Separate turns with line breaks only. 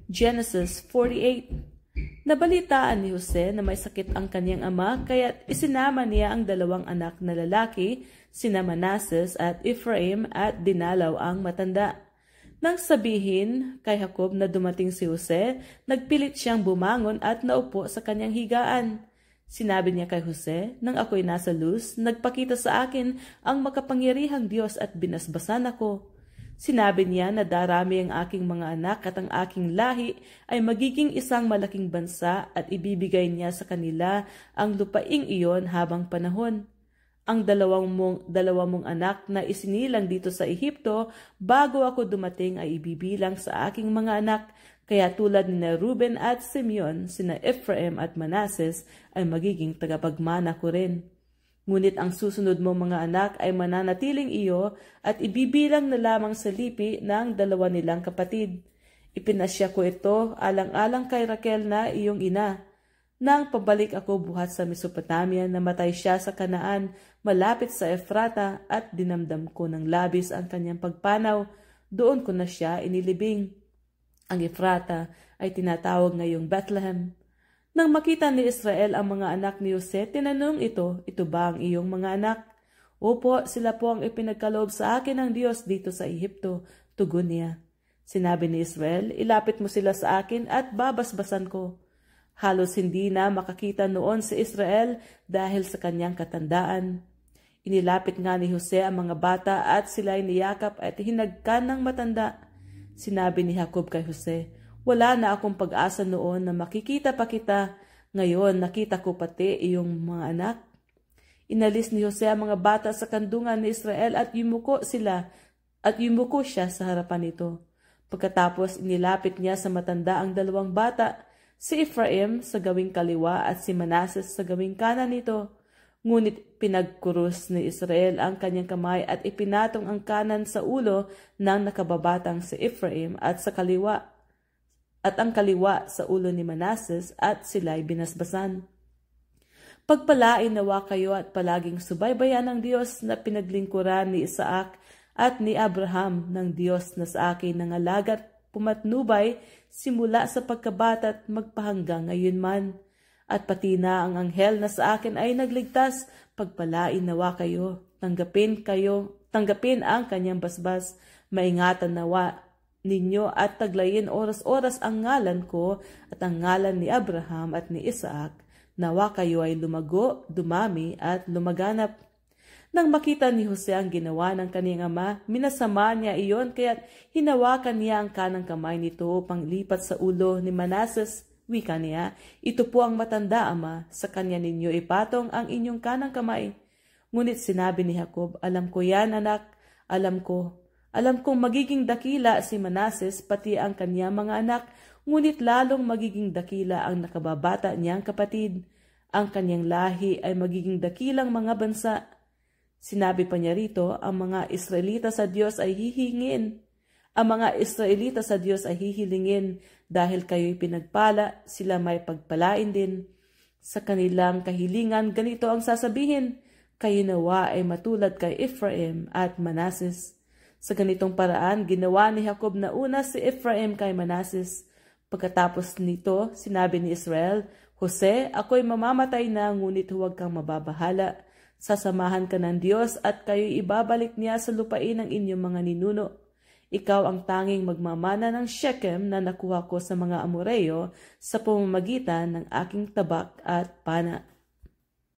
Genesis 48. Nabalitaan ni Jose na may sakit ang kanyang ama, kaya't isinama niya ang dalawang anak na lalaki, sina Manases at Ephraim, at dinalaw ang matanda. Nang sabihin kay Jacob na dumating si Jose, nagpilit siyang bumangon at naupo sa kanyang higaan. Sinabi niya kay Jose, "Nang ako'y nasa luz, nagpakita sa akin ang makapangyarihang Diyos at binasbasan ako. Sinabi niya na darami ang aking mga anak at ang aking lahi ay magiging isang malaking bansa at ibibigay niya sa kanila ang lupaing iyon habang panahon. Ang dalawa mong anak na isinilang dito sa Ehipto bago ako dumating ay ibibilang sa aking mga anak, kaya tulad ni Reuben at Simeon, sina Ephraim at Manases ay magiging tagapagmana ko rin. Ngunit ang susunod mong mga anak ay mananatiling iyo at ibibilang na lamang sa lipi ng dalawa nilang kapatid. Ipinasya ko ito alang-alang kay Raquel na iyong ina. Nang pabalik ako buhat sa Mesopotamia, namatay siya sa Kanaan, malapit sa Efrata, at dinamdam ko ng labis ang kanyang pagpanaw. Doon ko na siya inilibing. Ang Efrata ay tinatawag ngayong Bethlehem. Nang makita ni Israel ang mga anak ni Jose, tinanong ito ba ang iyong mga anak? Opo, sila po ang ipinagkaloob sa akin ng Diyos dito sa Ehipto, tugon niya. Sinabi ni Israel, ilapit mo sila sa akin at babasbasan ko. Halos hindi na makakita noon si Israel dahil sa kanyang katandaan. Inilapit nga ni Jose ang mga bata at sila'y niyakap at hinagkan ng matanda. Sinabi ni Jacob kay Jose, wala na akong pag-asa noon na makikita pa kita. Ngayon nakita ko pati iyong mga anak. Inalis ni Jose ang mga bata sa kandungan ni Israel at yumuko siya sa harapan nito. Pagkatapos inilapit niya sa matanda ang dalawang bata, si Ephraim sa gawing kaliwa at si Manases sa gawing kanan nito. Ngunit pinagkurus ni Israel ang kanyang kamay at ipinatong ang kanan sa ulo ng nakababatang si Ephraim at ang kaliwa sa ulo ni Manases at sila'y binasbasan. Pagpalain nawa kayo at palaging subaybayan ng Diyos na pinaglingkuran ni Isaac at ni Abraham, ng Diyos na sa akin nangalagat pumatnubay simula sa pagkabata at magpahanggang ngayon man. At pati na ang anghel na sa akin ay nagligtas, pagpalain nawa kayo. Tanggapin ang kanyang basbas, maingatan nawa ninyo at taglayin oras-oras ang ngalan ko at ang ngalan ni Abraham at ni Isaac. Nawa kayo ay lumago, dumami at lumaganap. Nang makita ni Jose ang ginawa ng kaniyang ama, minasama niya iyon kaya't hinawakan niya ang kanang kamay nito upang lipat sa ulo ni Manases. Wika niya, ito po ang matanda, ama, sa kanya ninyo ipatong ang inyong kanang kamay. Ngunit sinabi ni Jacob, alam ko yan, anak, alam kong magiging dakila si Manases pati ang kanyang mga anak, ngunit lalong magiging dakila ang nakababata niyang kapatid. Ang kanyang lahi ay magiging dakilang mga bansa. Sinabi pa niya rito, ang mga Israelita sa Diyos ay hihingin. Ang mga Israelita sa Diyos ay hihilingin dahil kayo'y pinagpala, sila may pagpalain din. Sa kanilang kahilingan, ganito ang sasabihin, kayo nawa ay matulad kay Ephraim at Manases. Sa ganitong paraan, ginawa ni Jacob na una si Ephraim kay Manases. Pagkatapos nito, sinabi ni Israel, Jose, ako'y mamamatay na, ngunit huwag kang mababahala. Sasamahan ka ng Diyos at kayo'y ibabalik niya sa lupain ng inyong mga ninuno. Ikaw ang tanging magmamana ng Shechem na nakuha ko sa mga Amoreo sa pamamagitan ng aking tabak at pana.